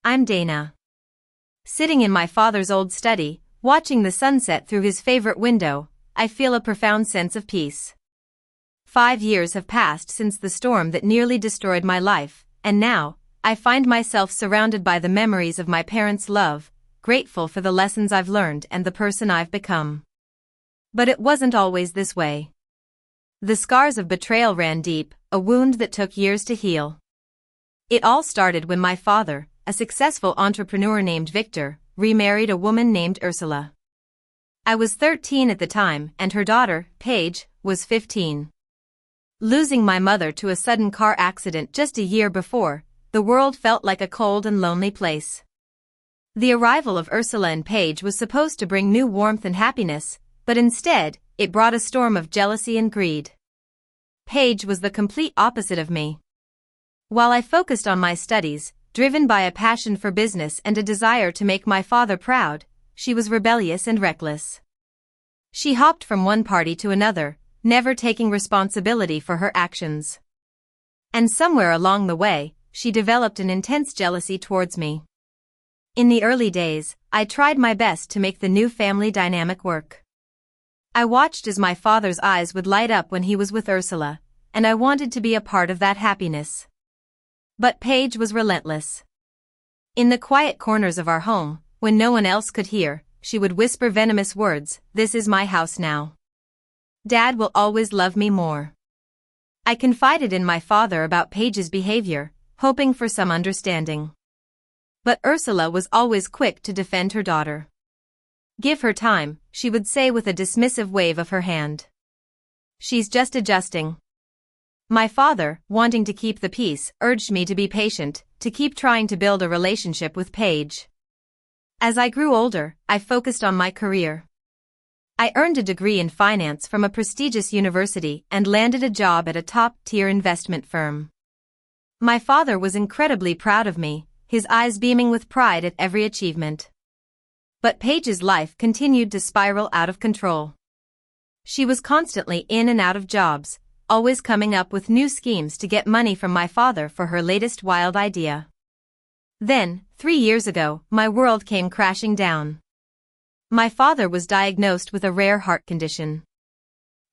I'm Dana. Sitting in my father's old study, watching the sunset through his favorite window, I feel a profound sense of peace. 5 years have passed since the storm that nearly destroyed my life, and now, I find myself surrounded by the memories of my parents' love, grateful for the lessons I've learned and the person I've become. But it wasn't always this way. The scars of betrayal ran deep, a wound that took years to heal. It all started when my father, a successful entrepreneur named Victor, remarried a woman named Ursula. I was 13 at the time, and her daughter, Paige, was 15. Losing my mother to a sudden car accident just a year before, the world felt like a cold and lonely place. The arrival of Ursula and Paige was supposed to bring new warmth and happiness, but instead, it brought a storm of jealousy and greed. Paige was the complete opposite of me. While I focused on my studies, driven by a passion for business and a desire to make my father proud, she was rebellious and reckless. She hopped from one party to another, never taking responsibility for her actions. And somewhere along the way, she developed an intense jealousy towards me. In the early days, I tried my best to make the new family dynamic work. I watched as my father's eyes would light up when he was with Ursula, and I wanted to be a part of that happiness. But Paige was relentless. In the quiet corners of our home, when no one else could hear, she would whisper venomous words, "This is my house now. Dad will always love me more." I confided in my father about Paige's behavior, hoping for some understanding. But Ursula was always quick to defend her daughter. "Give her time," she would say with a dismissive wave of her hand. "She's just adjusting." My father, wanting to keep the peace, urged me to be patient, to keep trying to build a relationship with Paige. As I grew older, I focused on my career. I earned a degree in finance from a prestigious university and landed a job at a top-tier investment firm. My father was incredibly proud of me, his eyes beaming with pride at every achievement. But Paige's life continued to spiral out of control. She was constantly in and out of jobs, always coming up with new schemes to get money from my father for her latest wild idea. Then, 3 years ago, my world came crashing down. My father was diagnosed with a rare heart condition.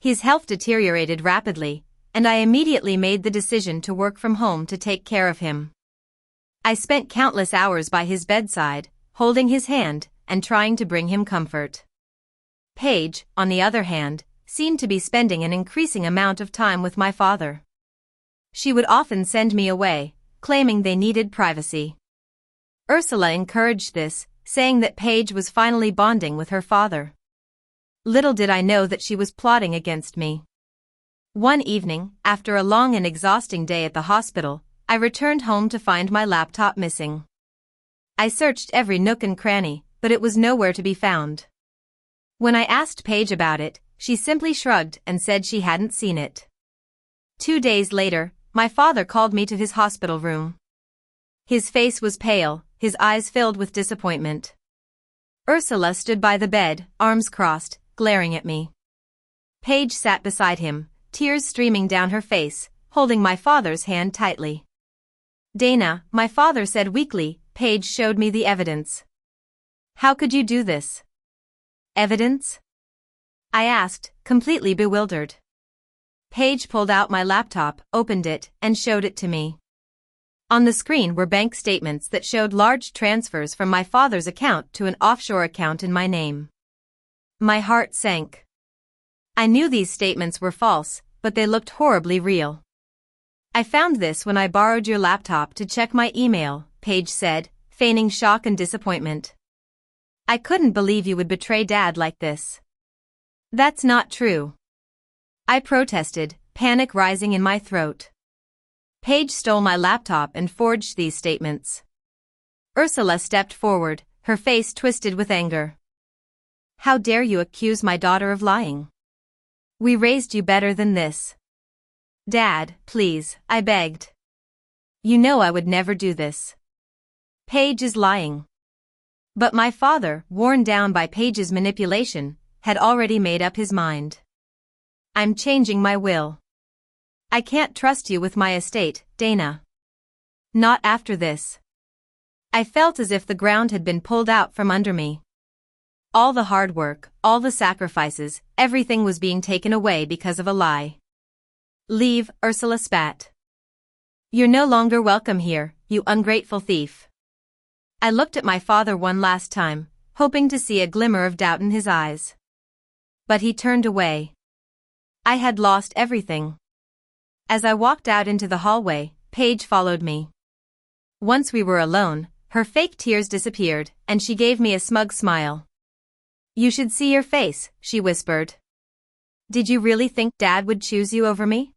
His health deteriorated rapidly, and I immediately made the decision to work from home to take care of him. I spent countless hours by his bedside, holding his hand, and trying to bring him comfort. Paige, on the other hand, seemed to be spending an increasing amount of time with my father. She would often send me away, claiming they needed privacy. Ursula encouraged this, saying that Paige was finally bonding with her father. Little did I know that she was plotting against me. One evening, after a long and exhausting day at the hospital, I returned home to find my laptop missing. I searched every nook and cranny, but it was nowhere to be found. When I asked Paige about it, she simply shrugged and said she hadn't seen it. 2 days later, my father called me to his hospital room. His face was pale, his eyes filled with disappointment. Ursula stood by the bed, arms crossed, glaring at me. Paige sat beside him, tears streaming down her face, holding my father's hand tightly. "Dana," my father said weakly, "Paige showed me the evidence." "How could you do this?" "Evidence?" I asked, completely bewildered. Paige pulled out my laptop, opened it, and showed it to me. On the screen were bank statements that showed large transfers from my father's account to an offshore account in my name. My heart sank. I knew these statements were false, but they looked horribly real. "I found this when I borrowed your laptop to check my email," Paige said, feigning shock and disappointment. "I couldn't believe you would betray Dad like this." "That's not true," I protested, panic rising in my throat. Paige stole my laptop and forged these statements. Ursula stepped forward, her face twisted with anger. "How dare you accuse my daughter of lying? We raised you better than this." "Dad, please," I begged. "You know I would never do this. Paige is lying." But my father, worn down by Paige's manipulation, had already made up his mind. "I'm changing my will. I can't trust you with my estate, Dana. Not after this." I felt as if the ground had been pulled out from under me. All the hard work, all the sacrifices, everything was being taken away because of a lie. "Leave," Ursula spat. "You're no longer welcome here, you ungrateful thief." I looked at my father one last time, hoping to see a glimmer of doubt in his eyes. But he turned away. I had lost everything. As I walked out into the hallway, Paige followed me. Once we were alone, her fake tears disappeared, and she gave me a smug smile. "You should see your face," she whispered. "Did you really think Dad would choose you over me?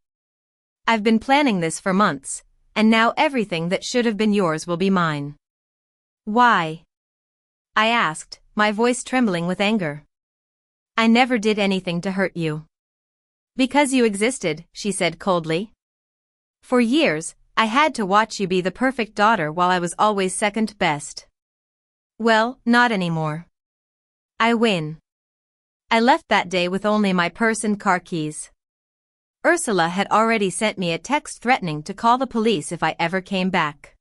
I've been planning this for months, and now everything that should have been yours will be mine." "Why?" I asked, my voice trembling with anger. "I never did anything to hurt you." "Because you existed," she said coldly. "For years, I had to watch you be the perfect daughter while I was always second best. Well, not anymore. I win." I left that day with only my purse and car keys. Ursula had already sent me a text threatening to call the police if I ever came back.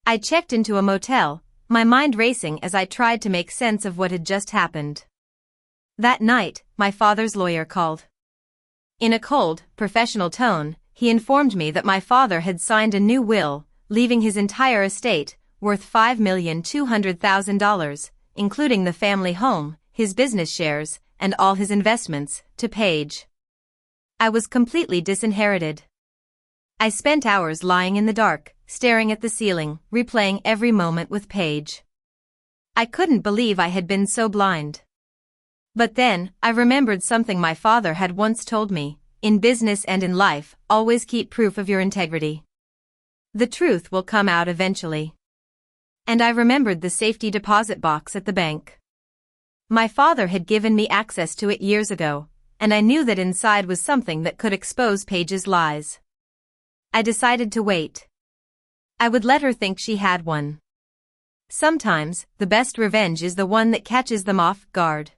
I checked into a motel, my mind racing as I tried to make sense of what had just happened. That night, my father's lawyer called. In a cold, professional tone, he informed me that my father had signed a new will, leaving his entire estate, worth $5,200,000, including the family home, his business shares, and all his investments, to Paige. I was completely disinherited. I spent hours lying in the dark, staring at the ceiling, replaying every moment with Paige. I couldn't believe I had been so blind. But then, I remembered something my father had once told me: in business and in life, always keep proof of your integrity. The truth will come out eventually. And I remembered the safety deposit box at the bank. My father had given me access to it years ago, and I knew that inside was something that could expose Paige's lies. I decided to wait. I would let her think she had one. Sometimes, the best revenge is the one that catches them off guard.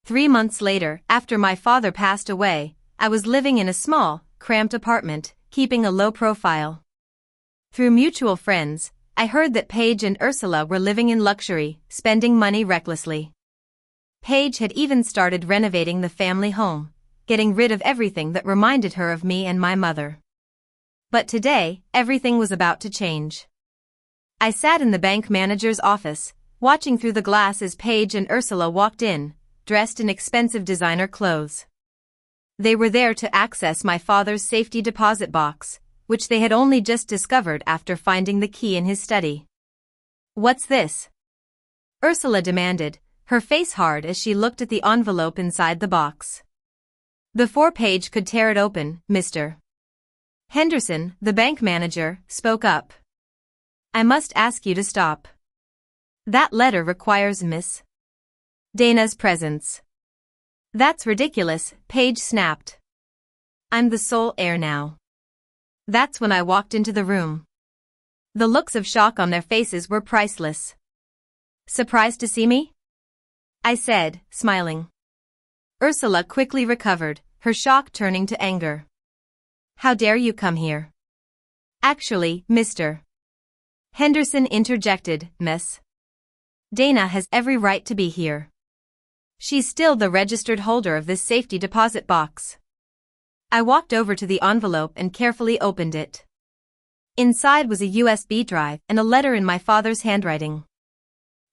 3 months later, after my father passed away, I was living in a small, cramped apartment, keeping a low profile. Through mutual friends, I heard that Paige and Ursula were living in luxury, spending money recklessly. Paige had even started renovating the family home, getting rid of everything that reminded her of me and my mother. But today, everything was about to change. I sat in the bank manager's office, watching through the glass as Paige and Ursula walked in, dressed in expensive designer clothes. They were there to access my father's safety deposit box, which they had only just discovered after finding the key in his study. "What's this?" Ursula demanded, her face hard as she looked at the envelope inside the box. Before Paige could tear it open, Mr. Henderson, the bank manager, spoke up. "I must ask you to stop. That letter requires Miss Dana's presence." "That's ridiculous," Paige snapped. "I'm the sole heir now." That's when I walked into the room. The looks of shock on their faces were priceless. "Surprised to see me?" I said, smiling. Ursula quickly recovered, her shock turning to anger. "How dare you come here?" "Actually, Mr. Henderson interjected, Miss Dana has every right to be here. She's still the registered holder of this safety deposit box." I walked over to the envelope and carefully opened it. Inside was a USB drive and a letter in my father's handwriting.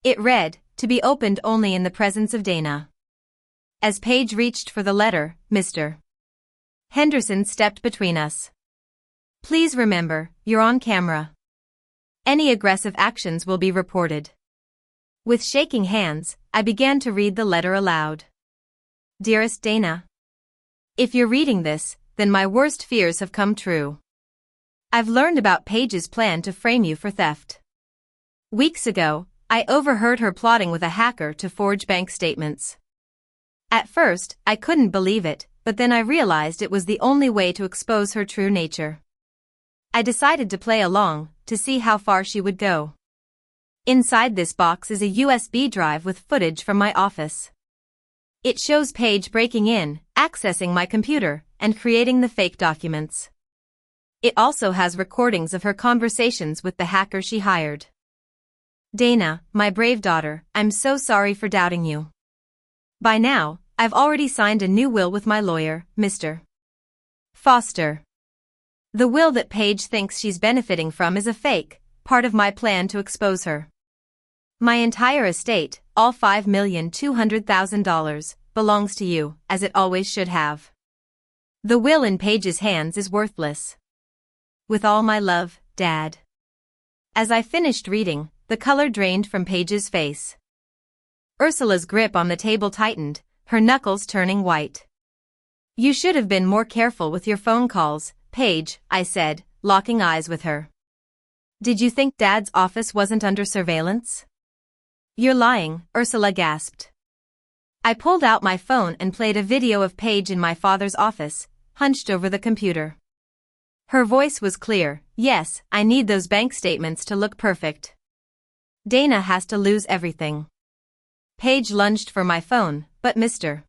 It read, "To be opened only in the presence of Dana." As Paige reached for the letter, Mr. Henderson stepped between us. "Please remember, you're on camera. Any aggressive actions will be reported." With shaking hands, I began to read the letter aloud. "Dearest Dana, if you're reading this, then my worst fears have come true. I've learned about Paige's plan to frame you for theft. Weeks ago, I overheard her plotting with a hacker to forge bank statements. At first, I couldn't believe it, but then I realized it was the only way to expose her true nature. I decided to play along, to see how far she would go. Inside this box is a USB drive with footage from my office. It shows Paige breaking in, accessing my computer, and creating the fake documents. It also has recordings of her conversations with the hacker she hired. Dana, my brave daughter, I'm so sorry for doubting you. By now, I've already signed a new will with my lawyer, Mr. Foster. The will that Paige thinks she's benefiting from is a fake, part of my plan to expose her. My entire estate, all $5,200,000, belongs to you, as it always should have. The will in Paige's hands is worthless. With all my love, Dad. As I finished reading, the color drained from Paige's face. Ursula's grip on the table tightened, her knuckles turning white. You should have been more careful with your phone calls, Paige, I said, locking eyes with her. Did you think Dad's office wasn't under surveillance? You're lying, Ursula gasped. I pulled out my phone and played a video of Paige in my father's office, hunched over the computer. Her voice was clear. Yes, I need those bank statements to look perfect. Dana has to lose everything. Paige lunged for my phone, but Mr.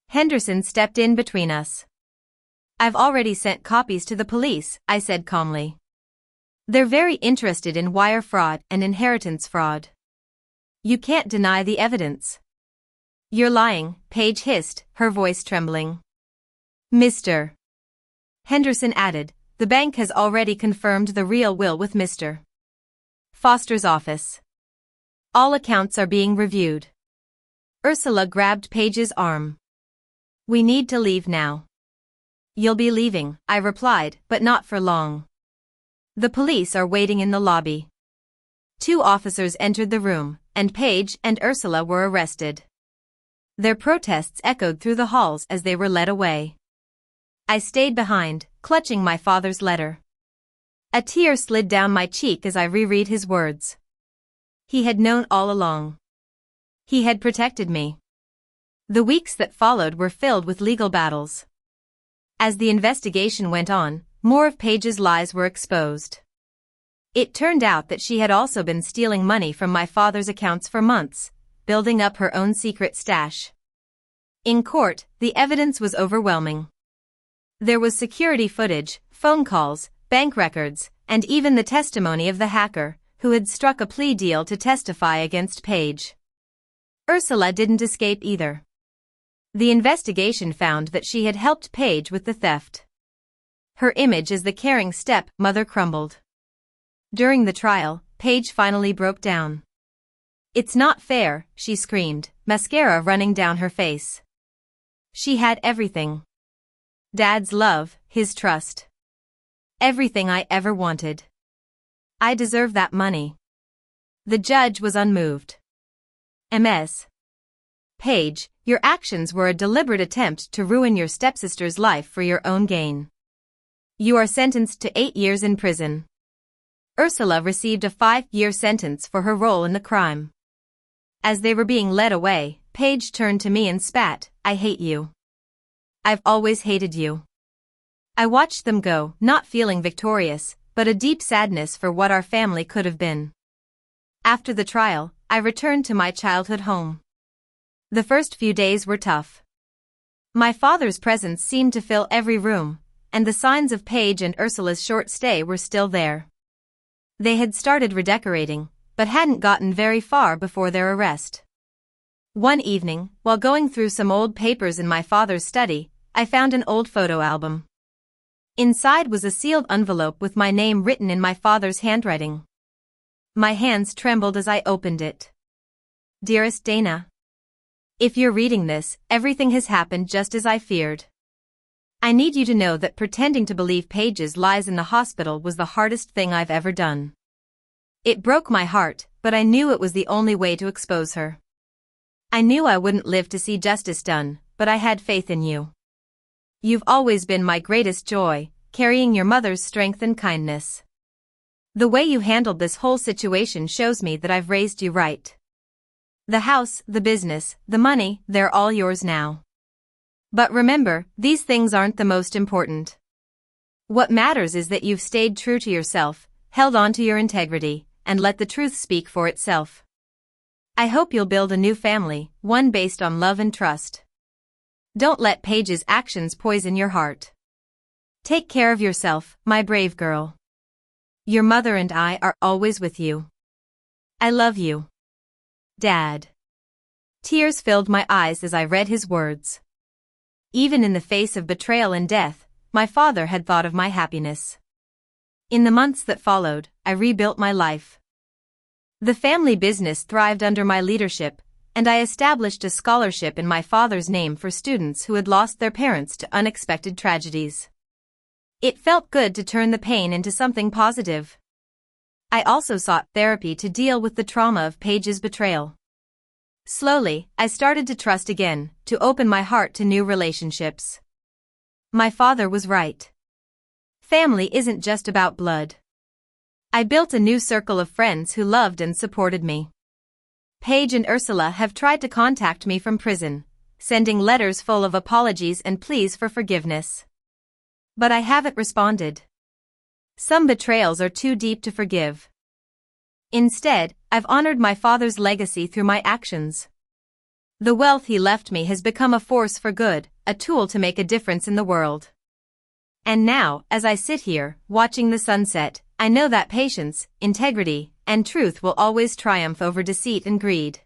Henderson stepped in between us. I've already sent copies to the police, I said calmly. They're very interested in wire fraud and inheritance fraud. You can't deny the evidence. You're lying, Paige hissed, her voice trembling. Mr. Henderson added, the bank has already confirmed the real will with Mr. Foster's office. All accounts are being reviewed. Ursula grabbed Paige's arm. We need to leave now. You'll be leaving, I replied, but not for long. The police are waiting in the lobby. 2 officers entered the room, and Paige and Ursula were arrested. Their protests echoed through the halls as they were led away. I stayed behind, clutching my father's letter. A tear slid down my cheek as I reread his words. He had known all along. He had protected me. The weeks that followed were filled with legal battles. As the investigation went on, more of Paige's lies were exposed. It turned out that she had also been stealing money from my father's accounts for months, building up her own secret stash. In court, the evidence was overwhelming. There was security footage, phone calls, bank records, and even the testimony of the hacker, who had struck a plea deal to testify against Paige. Ursula didn't escape either. The investigation found that she had helped Paige with the theft. Her image as the caring step-mother crumbled. During the trial, Paige finally broke down. It's not fair, she screamed, mascara running down her face. She had everything. Dad's love, his trust. Everything I ever wanted. I deserve that money. The judge was unmoved. Ms. Paige, your actions were a deliberate attempt to ruin your stepsister's life for your own gain. You are sentenced to 8 years in prison. Ursula received a 5-year sentence for her role in the crime. As they were being led away, Paige turned to me and spat, I hate you. I've always hated you. I watched them go, not feeling victorious, but a deep sadness for what our family could have been. After the trial, I returned to my childhood home. The first few days were tough. My father's presence seemed to fill every room, and the signs of Paige and Ursula's short stay were still there. They had started redecorating, but hadn't gotten very far before their arrest. One evening, while going through some old papers in my father's study, I found an old photo album. Inside was a sealed envelope with my name written in my father's handwriting. My hands trembled as I opened it. Dearest Dana. If you're reading this, everything has happened just as I feared. I need you to know that pretending to believe Paige's lies in the hospital was the hardest thing I've ever done. It broke my heart, but I knew it was the only way to expose her. I knew I wouldn't live to see justice done, but I had faith in you. You've always been my greatest joy, carrying your mother's strength and kindness. The way you handled this whole situation shows me that I've raised you right. The house, the business, the money, they're all yours now. But remember, these things aren't the most important. What matters is that you've stayed true to yourself, held on to your integrity, and let the truth speak for itself. I hope you'll build a new family, one based on love and trust. Don't let Paige's actions poison your heart. Take care of yourself, my brave girl. Your mother and I are always with you. I love you, Dad. Tears filled my eyes as I read his words. Even in the face of betrayal and death, my father had thought of my happiness. In the months that followed, I rebuilt my life. The family business thrived under my leadership, and I established a scholarship in my father's name for students who had lost their parents to unexpected tragedies. It felt good to turn the pain into something positive. I also sought therapy to deal with the trauma of Paige's betrayal. Slowly, I started to trust again, to open my heart to new relationships. My father was right. Family isn't just about blood. I built a new circle of friends who loved and supported me. Paige and Ursula have tried to contact me from prison, sending letters full of apologies and pleas for forgiveness. But I haven't responded. Some betrayals are too deep to forgive. Instead, I've honored my father's legacy through my actions. The wealth he left me has become a force for good, a tool to make a difference in the world. And now, as I sit here, watching the sunset, I know that patience, integrity, and truth will always triumph over deceit and greed.